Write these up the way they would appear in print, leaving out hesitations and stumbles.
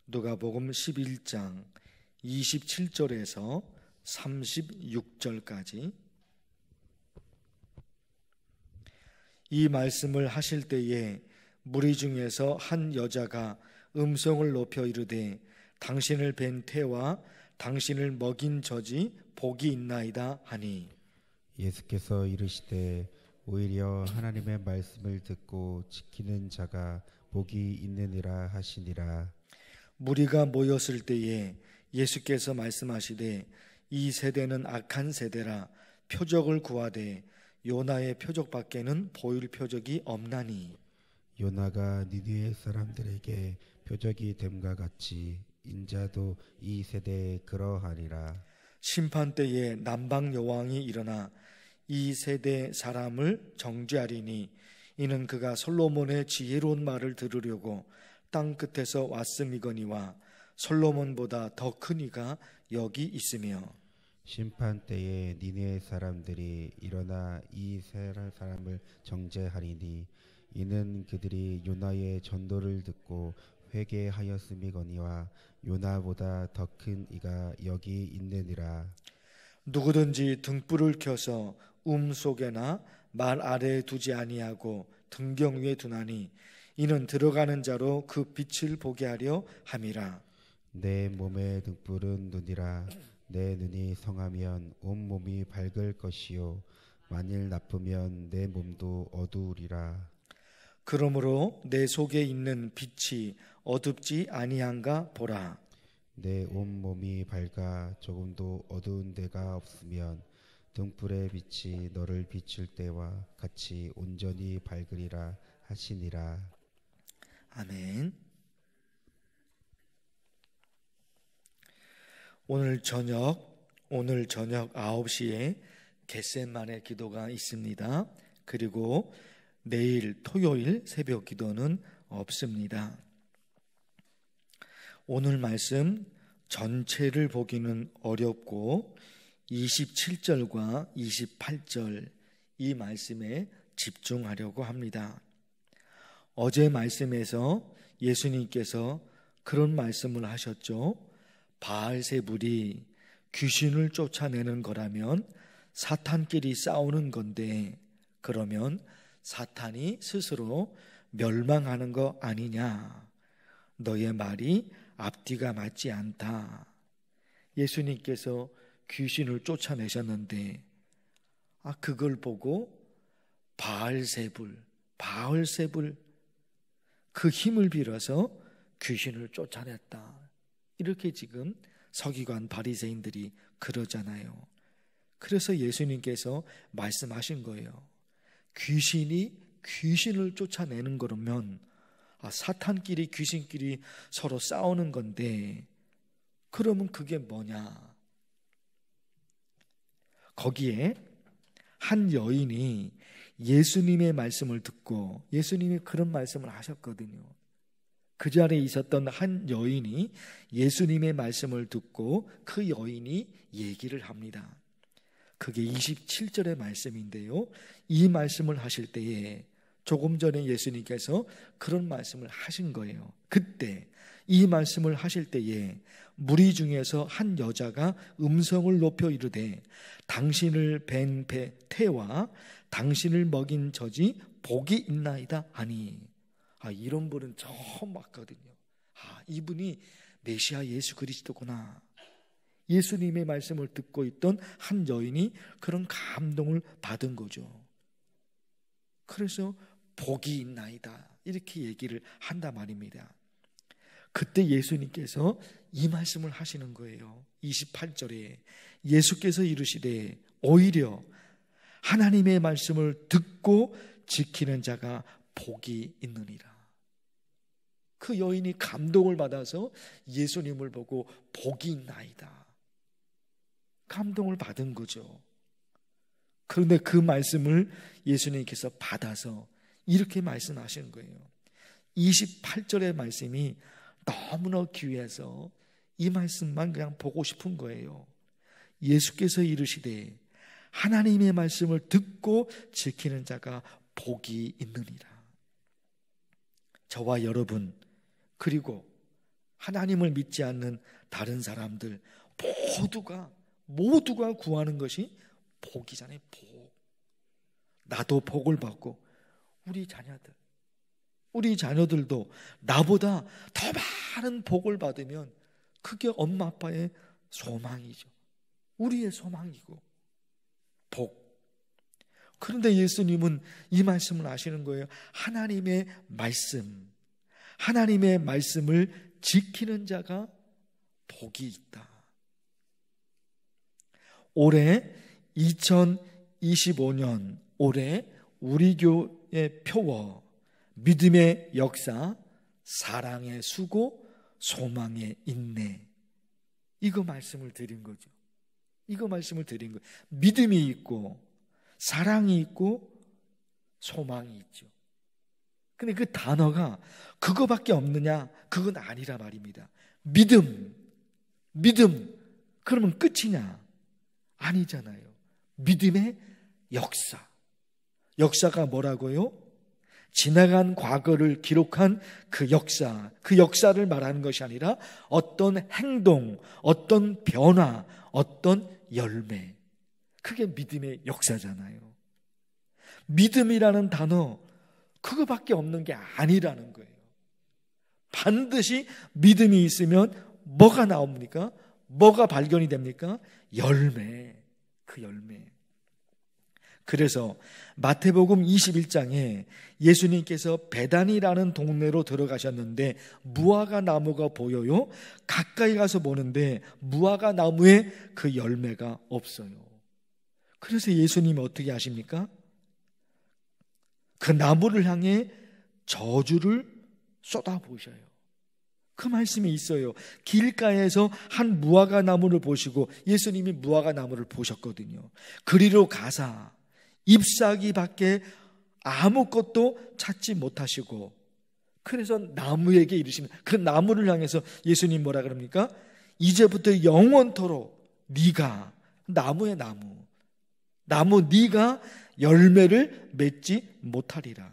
누가복음 11장 27절에서 36절까지 이 말씀을 하실 때에 무리 중에서 한 여자가 음성을 높여 이르되 당신을 뵌 태와 당신을 먹인 젖이 복이 있나이다 하니 예수께서 이르시되 오히려 하나님의 말씀을 듣고 지키는 자가 복이 있느니라 하시니라. 무리가 모였을 때에 예수께서 말씀하시되 이 세대는 악한 세대라 표적을 구하되 요나의 표적밖에는 보일 표적이 없나니 요나가 니느웨 사람들에게 표적이 됨과 같이 인자도 이 세대에 그러하리라. 심판 때에 남방 여왕이 일어나 이 세대 사람을 정죄하리니 이는 그가 솔로몬의 지혜로운 말을 들으려고 땅 끝에서 왔음이거니와 솔로몬보다 더 큰 이가 여기 있으며 심판 때에 니느웨 사람들이 일어나 이 사람을 정죄하리니 이는 그들이 요나의 전도를 듣고 회개하였음이거니와 요나보다 더 큰 이가 여기 있느니라. 누구든지 등불을 켜서 속에나 말 아래에 두지 아니하고 등경 위에 두나니 이는 들어가는 자로 그 빛을 보게 하려 함이라. 내 몸의 등불은 눈이라. 내 눈이 성하면 온 몸이 밝을 것이요 만일 나쁘면 내 몸도 어두우리라. 그러므로 내 속에 있는 빛이 어둡지 아니한가 보라. 내 온 몸이 밝아 조금도 어두운 데가 없으면 등불의 빛이 너를 비출 때와 같이 온전히 밝으리라 하시니라. 아멘. 오늘 저녁 9시에 겟세마네 기도가 있습니다. 그리고 내일 토요일 새벽 기도는 없습니다. 오늘 말씀 전체를 보기는 어렵고 27절과 28절 이 말씀에 집중하려고 합니다. 어제 말씀에서 예수님께서 그런 말씀을 하셨죠. 바알세불이 귀신을 쫓아내는 거라면 사탄끼리 싸우는 건데 그러면 사탄이 스스로 멸망하는 거 아니냐. 너의 말이 앞뒤가 맞지 않다. 예수님께서 귀신을 쫓아내셨는데 그걸 보고 바알세불 그 힘을 빌어서 귀신을 쫓아냈다. 이렇게 지금 서기관 바리새인들이 그러잖아요. 그래서 예수님께서 말씀하신 거예요. 귀신을 쫓아내는 거라면 사탄끼리 귀신끼리 서로 싸우는 건데 그러면 그게 뭐냐? 거기에 한 여인이 예수님의 말씀을 듣고 예수님이 그런 말씀을 하셨거든요. 그 자리에 있었던 한 여인이 예수님의 말씀을 듣고 그 여인이 얘기를 합니다. 그게 27절의 말씀인데요. 이 말씀을 하실 때에 조금 전에 예수님께서 그런 말씀을 하신 거예요. 그때 이 말씀을 하실 때에 무리 중에서 한 여자가 음성을 높여 이르되 당신을 뵌 태와 당신을 먹인 젖이 복이 있나이다 하니 이런 분은 처음 봤거든요. 이분이 메시아 예수 그리스도구나. 예수님의 말씀을 듣고 있던 한 여인이 그런 감동을 받은 거죠. 그래서 복이 있나이다 이렇게 얘기를 한단 말입니다. 그때 예수님께서 이 말씀을 하시는 거예요. 28절에 예수께서 이르시되 오히려 하나님의 말씀을 듣고 지키는 자가 복이 있느니라. 그 여인이 감동을 받아서 예수님을 보고 복이 있나이다 감동을 받은 거죠. 그런데 그 말씀을 예수님께서 받아서 이렇게 말씀하시는 거예요. 28절의 말씀이 너무나 귀해서 이 말씀만 그냥 보고 싶은 거예요. 예수께서 이르시되 하나님의 말씀을 듣고 지키는 자가 복이 있느니라. 저와 여러분, 그리고 하나님을 믿지 않는 다른 사람들 모두가 구하는 것이 복이잖아요. 복. 나도 복을 받고 우리 자녀들도 나보다 더 많은 복을 받으면 그게 엄마 아빠의 소망이죠. 우리의 소망이고 복. 그런데 예수님은 이 말씀을 하시는 거예요. 하나님의 말씀을 지키는 자가 복이 있다. 올해 2025년 올해 우리 교회 표어 믿음의 역사, 사랑의 수고, 소망의 인내. 이거 말씀을 드린 거죠. 믿음이 있고 사랑이 있고 소망이 있죠. 근데 그 단어가 그거밖에 없느냐? 그건 아니라 말입니다. 믿음 그러면 끝이냐? 아니잖아요. 믿음의 역사가 뭐라고요? 지나간 과거를 기록한 그 역사를 말하는 것이 아니라 어떤 행동, 어떤 변화, 어떤 열매. 그게 믿음의 역사잖아요. 믿음이라는 단어 그거밖에 없는 게 아니라는 거예요. 반드시 믿음이 있으면 뭐가 나옵니까? 뭐가 발견이 됩니까? 그 열매. 그래서 마태복음 21장에 예수님께서 베다니라는 동네로 들어가셨는데 무화과 나무가 보여요. 가까이 가서 보는데 무화과 나무에 그 열매가 없어요. 그래서 예수님이 어떻게 하십니까? 그 나무를 향해 저주를 쏟아부으셔요. 그 말씀이 있어요. 길가에서 한 무화과 나무를 보시고 예수님이 무화과 나무를 보셨거든요. 그리로 가사 잎사귀밖에 아무것도 찾지 못하시고 그래서 나무에게 이르시면 그 나무를 향해서 예수님 뭐라 그럽니까? 이제부터 영원토록 네가 나무의 나무 네가 열매를 맺지 못하리라.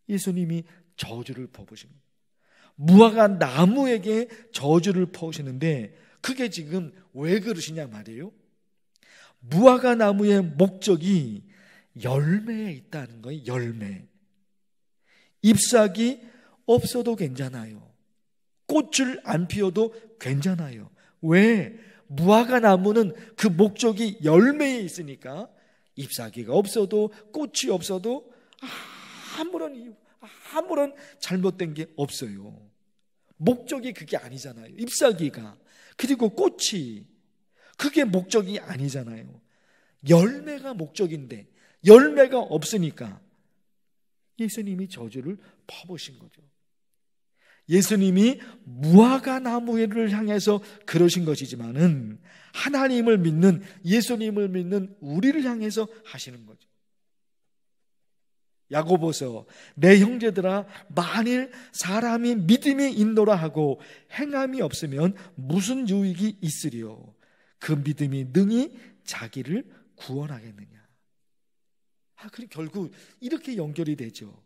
예수님이 저주를 퍼부십니다. 무화과 나무에게 저주를 퍼오시는데 그게 지금 왜 그러시냐 말이에요. 무화과 나무의 목적이 열매에 있다는 거예요. 열매. 잎사귀 없어도 괜찮아요. 꽃을 안 피워도 괜찮아요. 왜? 무화과 나무는 그 목적이 열매에 있으니까 잎사귀가 없어도 꽃이 없어도 아무런 잘못된 게 없어요. 목적이 그게 아니잖아요. 잎사귀가. 그리고 꽃이 그게 목적이 아니잖아요. 열매가 목적인데 열매가 없으니까 예수님이 저주를 퍼부으신 거죠. 예수님이 무화과 나무를 향해서 그러신 것이지만은 하나님을 믿는 예수님을 믿는 우리를 향해서 하시는 거죠. 야고보서 내 형제들아 만일 사람이 믿음이 있노라 하고 행함이 없으면 무슨 유익이 있으리요? 그 믿음이 능히 자기를 구원하겠느냐? 그리고 결국 이렇게 연결이 되죠.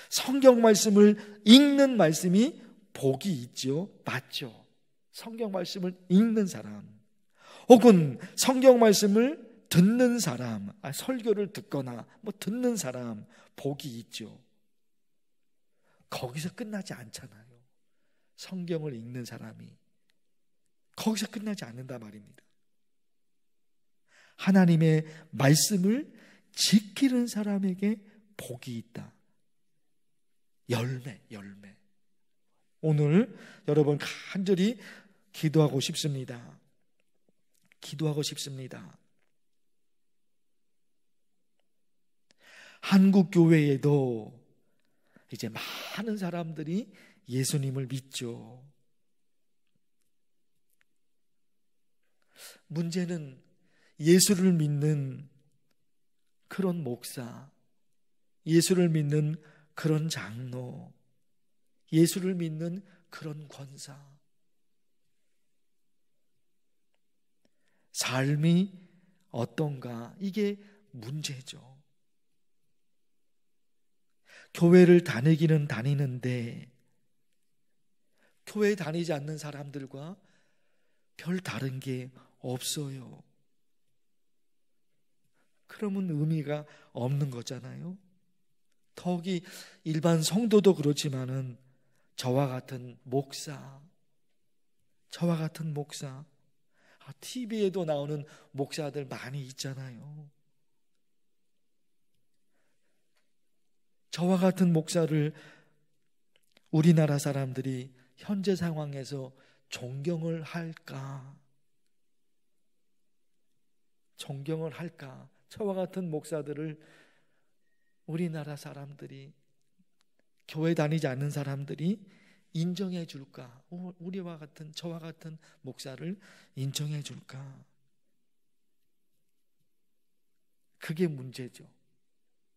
성경 말씀을 읽는 말씀이 복이 있죠. 맞죠. 성경 말씀을 읽는 사람 혹은 성경 말씀을 듣는 사람, 설교를 듣거나 듣는 사람 복이 있죠. 거기서 끝나지 않잖아요. 성경을 읽는 사람이 거기서 끝나지 않는다 말입니다. 하나님의 말씀을 지키는 사람에게 복이 있다. 열매. 오늘 여러분 간절히 기도하고 싶습니다. 한국 교회에도 이제 많은 사람들이 예수님을 믿죠. 문제는 예수를 믿는 그런 목사, 예수를 믿는 그런 장로, 예수를 믿는 그런 권사, 삶이 어떤가? 이게 문제죠. 교회를 다니기는 다니는데 교회 다니지 않는 사람들과 별 다른 게 없어요. 그러면 의미가 없는 거잖아요. 더욱이 일반 성도도 그렇지만은 저와 같은 목사, TV에도 나오는 목사들 많이 있잖아요. 저와 같은 목사를 우리나라 사람들이 현재 상황에서 존경을 할까? 저와 같은 목사들을 우리나라 사람들이, 교회 다니지 않는 사람들이 인정해 줄까? 저와 같은 목사를 인정해 줄까? 그게 문제죠.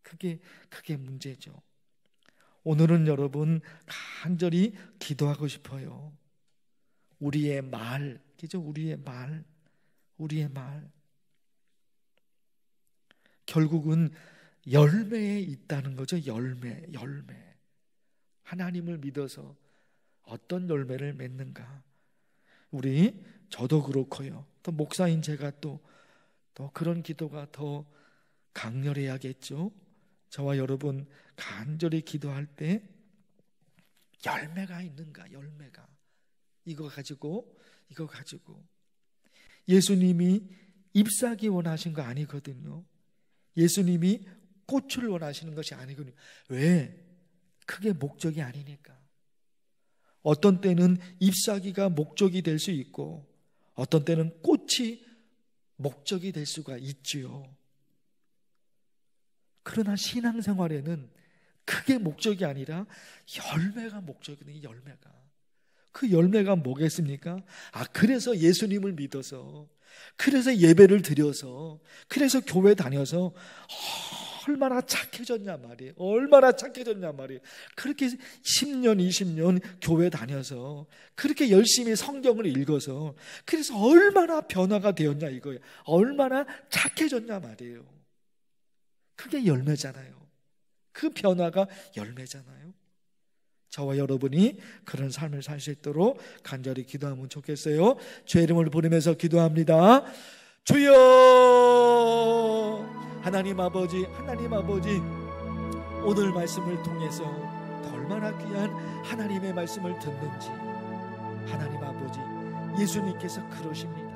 그게 문제죠. 오늘은 여러분 간절히 기도하고 싶어요. 우리의 말. 결국은 열매에 있다는 거죠. 열매. 하나님을 믿어서 어떤 열매를 맺는가. 저도 그렇고요. 또 목사인 제가 또 그런 기도가 더 강렬해야겠죠. 저와 여러분 간절히 기도할 때 열매가 있는가. 이거 가지고 예수님이 잎사귀 원하신 거 아니거든요. 예수님이 꽃을 원하시는 것이 아니거든요. 왜? 그게 목적이 아니니까. 어떤 때는 잎사귀가 목적이 될 수 있고 어떤 때는 꽃이 목적이 될 수가 있지요. 그러나 신앙생활에는 그게 목적이 아니라 열매가 목적이거든요. 그 열매가 뭐겠습니까? 그래서 예수님을 믿어서, 그래서 예배를 드려서, 그래서 교회 다녀서 얼마나 착해졌냐 말이에요. 그렇게 10년, 20년 교회 다녀서, 그렇게 열심히 성경을 읽어서, 그래서 얼마나 변화가 되었냐 이거예요. 얼마나 착해졌냐 말이에요. 그게 열매잖아요. 그 변화가 열매잖아요. 저와 여러분이 그런 삶을 살 수 있도록 간절히 기도하면 좋겠어요. 주의 이름을 부르면서 기도합니다. 주여, 하나님 아버지, 오늘 말씀을 통해서 얼마나 귀한 하나님의 말씀을 듣는지, 하나님 아버지, 예수님께서 그러십니다.